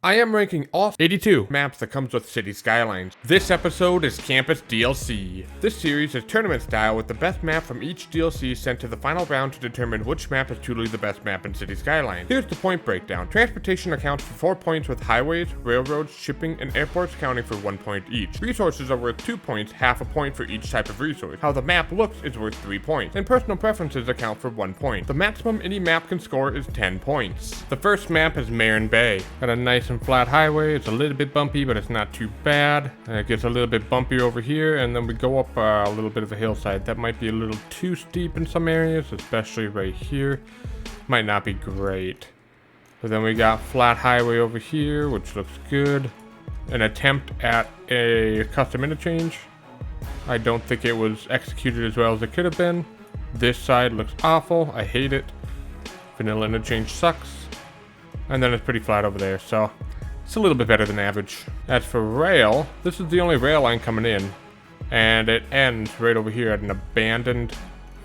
I am ranking all 82 maps that comes with Cities Skylines. This episode is Campus DLC. This series is tournament style with the best map from each DLC sent to the final round to determine which map is truly the best map in Cities Skylines. Here's the point breakdown. Transportation accounts for 4 points with highways, railroads, shipping, and airports counting for 1 point each. Resources are worth 2 points, half a point for each type of resource. How the map looks is worth 3 points, and personal preferences account for 1 point. The maximum any map can score is 10 points. The first map is Maron Bay. Got a nice and flat highway. It's a little bit bumpy, but it's not too bad. And it gets a little bit bumpier over here, and then we go up a little bit of a hillside. That might be a little too steep in some areas, especially right here. Might not be great. But then we got flat highway over here, which looks good. An attempt at a custom interchange. I don't think it was executed as well as it could have been. This side looks awful. I hate it. Vanilla interchange sucks. And then it's pretty flat over there, so it's a little bit better than average. As for rail, this is the only rail line coming in, and it ends right over here at an abandoned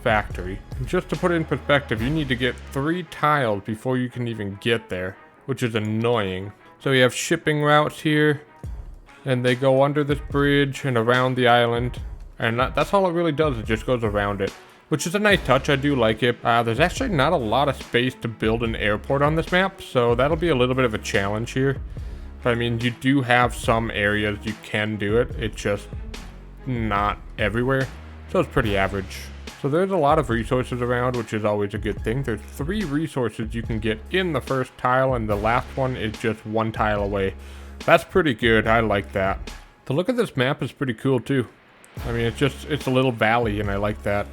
factory. And just to put it in perspective, you need to get 3 tiles before you can even get there, which is annoying. So we have shipping routes here, and they go under this bridge and around the island, and that's all it really does. It just goes around it, which is a nice touch. I do like it. There's actually not a lot of space to build an airport on this map, so that'll be a little bit of a challenge here. But I mean, you do have some areas you can do it. It's just not everywhere, so it's pretty average. So there's a lot of resources around, which is always a good thing. There's 3 resources you can get in the first tile, and the last one is just 1 tile away. That's pretty good. I like that. The look of this map is pretty cool too. I mean, it's a little valley, and I like that.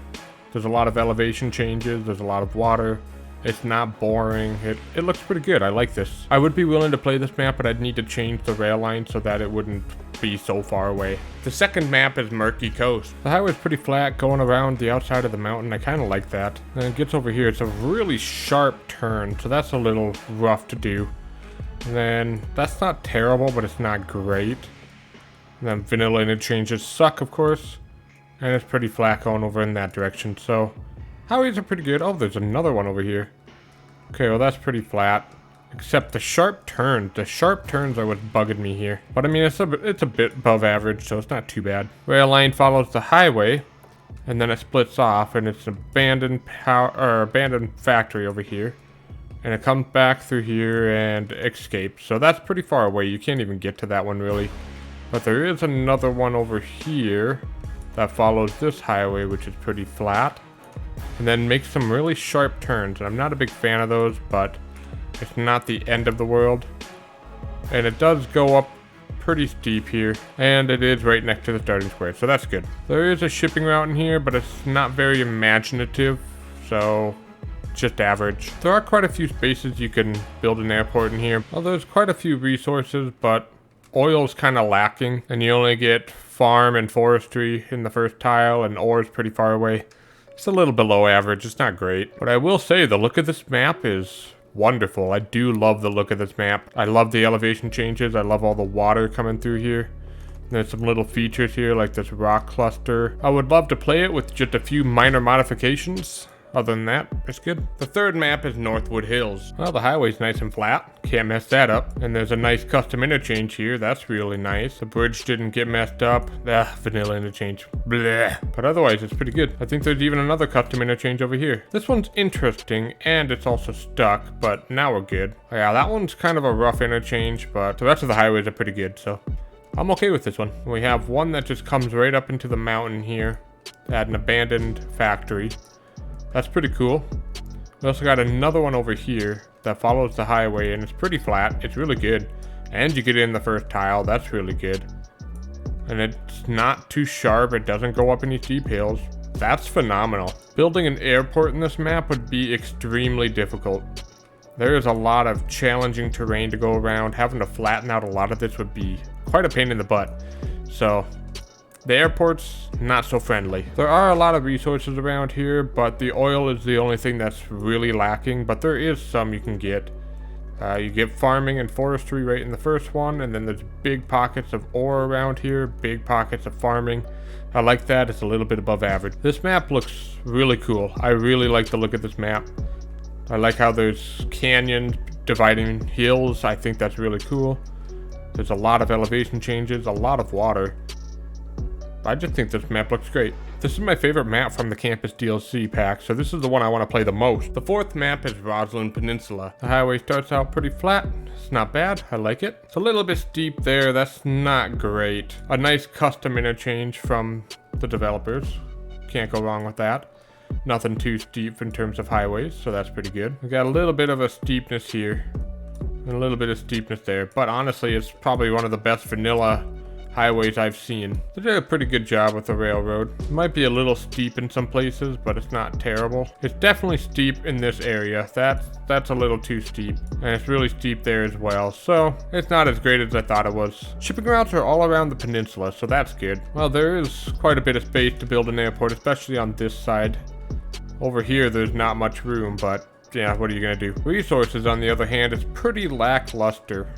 There's a lot of elevation changes. There's a lot of water. It's not boring. It looks pretty good. I like this. I would be willing to play this map, but I'd need to change the rail line so that it wouldn't be so far away. The second map is Murky Coast. The highway's pretty flat going around the outside of the mountain. I kind of like that. And it gets over here. It's a really sharp turn, so that's a little rough to do. And then that's not terrible, but it's not great. And then vanilla interchanges suck, of course. And it's pretty flat going over in that direction, so highways are pretty good. Oh, there's another one over here. Okay, well that's pretty flat. Except the sharp turns. The sharp turns are what's bugging me here. But I mean, it's a bit above average, so it's not too bad. Rail line follows the highway, and then it splits off, and it's an abandoned factory over here. And it comes back through here and escapes. So that's pretty far away. You can't even get to that one really. But there is another one over here that follows this highway, which is pretty flat. And then makes some really sharp turns. And I'm not a big fan of those, but it's not the end of the world. And it does go up pretty steep here. And it is right next to the starting square, so that's good. There is a shipping route in here, but it's not very imaginative, so it's just average. There are quite a few spaces you can build an airport in here. Well, there's quite a few resources, but oil's kind of lacking. And you only get farm and forestry in the first tile, and ore is pretty far away. It's a little below average. It's not great. But I will say the look of this map is wonderful. I do love the look of this map. I love the elevation changes. I love all the water coming through here. There's some little features here like this rock cluster. I would love to play it with just a few minor modifications. Other than that, it's good. The third map is Northwood Hills. Well, the highway's nice and flat. Can't mess that up. And there's a nice custom interchange here. That's really nice. The bridge didn't get messed up. Vanilla interchange. Bleh. But otherwise, it's pretty good. I think there's even another custom interchange over here. This one's interesting, and it's also stuck, but now we're good. Yeah, that one's kind of a rough interchange, but the rest of the highways are pretty good, so I'm okay with this one. We have one that just comes right up into the mountain here at an abandoned factory. That's pretty cool. We also got another one over here that follows the highway, and it's pretty flat. It's really good. And you get in the first tile. That's really good. And it's not too sharp. It doesn't go up any steep hills. That's phenomenal. Building an airport in this map would be extremely difficult. There is a lot of challenging terrain to go around. Having to flatten out a lot of this would be quite a pain in the butt. So the airport's not so friendly. There are a lot of resources around here, but the oil is the only thing that's really lacking, but there is some you can get. You get farming and forestry right in the first one, and then there's big pockets of ore around here, big pockets of farming. I like that. It's a little bit above average. This map looks really cool. I really like the look of this map. I like how there's canyons dividing hills. I think that's really cool. There's a lot of elevation changes, a lot of water. I just think this map looks great. This is my favorite map from the Campus DLC pack, so this is the one I want to play the most. The fourth map is Rosland Peninsula. The highway starts out pretty flat. It's not bad. I like it. It's a little bit steep there. That's not great. A nice custom interchange from the developers. Can't go wrong with that. Nothing too steep in terms of highways, so that's pretty good. We got a little bit of a steepness here and a little bit of steepness there, but honestly, it's probably one of the best vanilla highways I've seen. They did a pretty good job with the railroad. It might be a little steep in some places, but it's not terrible. It's definitely steep in this area. That's a little too steep, and it's really steep there as well, so it's not as great as I thought it was. Shipping routes are all around the peninsula, so that's good. Well, there is quite a bit of space to build an airport, especially on this side. Over here, there's not much room, but yeah, what are you gonna do? Resources, on the other hand, is pretty lackluster.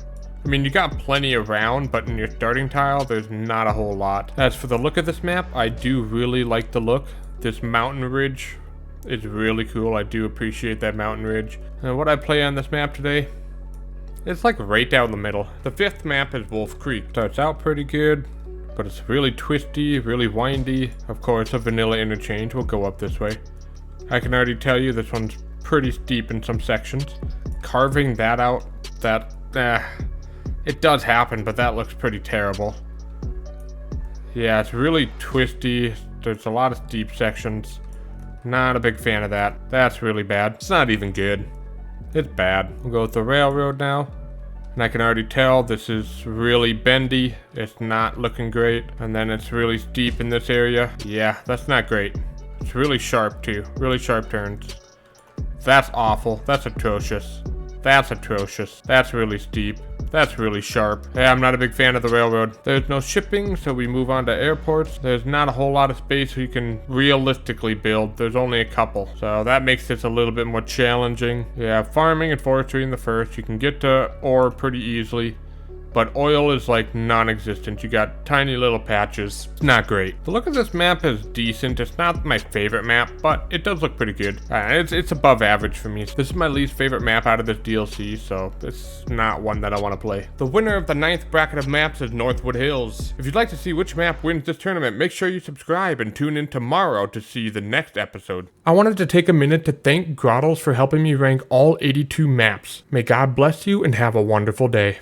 I mean, you got plenty around, but in your starting tile, there's not a whole lot. As for the look of this map, I do really like the look. This mountain ridge is really cool. I do appreciate that mountain ridge. And what I play on this map today, it's like right down the middle. The fifth map is Wolf Creek. Starts out pretty good, but it's really twisty, really windy. Of course, a vanilla interchange will go up this way. I can already tell you this one's pretty steep in some sections. Carving that out, it does happen, but that looks pretty terrible. Yeah, it's really twisty. There's a lot of steep sections. Not a big fan of that. That's really bad. It's not even good. It's bad. We'll go with the railroad now. And I can already tell this is really bendy. It's not looking great. And then it's really steep in this area. Yeah, that's not great. It's really sharp too. Really sharp turns. That's awful. That's atrocious. That's atrocious. That's really steep. That's really sharp. Yeah, I'm not a big fan of the railroad. There's no shipping, so we move on to airports. There's not a whole lot of space you can realistically build. There's only a couple. So that makes this a little bit more challenging. Yeah, farming and forestry in the first. You can get to ore pretty easily, but oil is like non-existent. You got tiny little patches. It's not great. The look of this map is decent. It's not my favorite map, but it does look pretty good. It's above average for me. This is my least favorite map out of this DLC, so it's not one that I want to play. The winner of the 9th bracket of maps is Northwood Hills. If you'd like to see which map wins this tournament, make sure you subscribe and tune in tomorrow to see the next episode. I wanted to take a minute to thank Grahtles for helping me rank all 82 maps. May God bless you and have a wonderful day.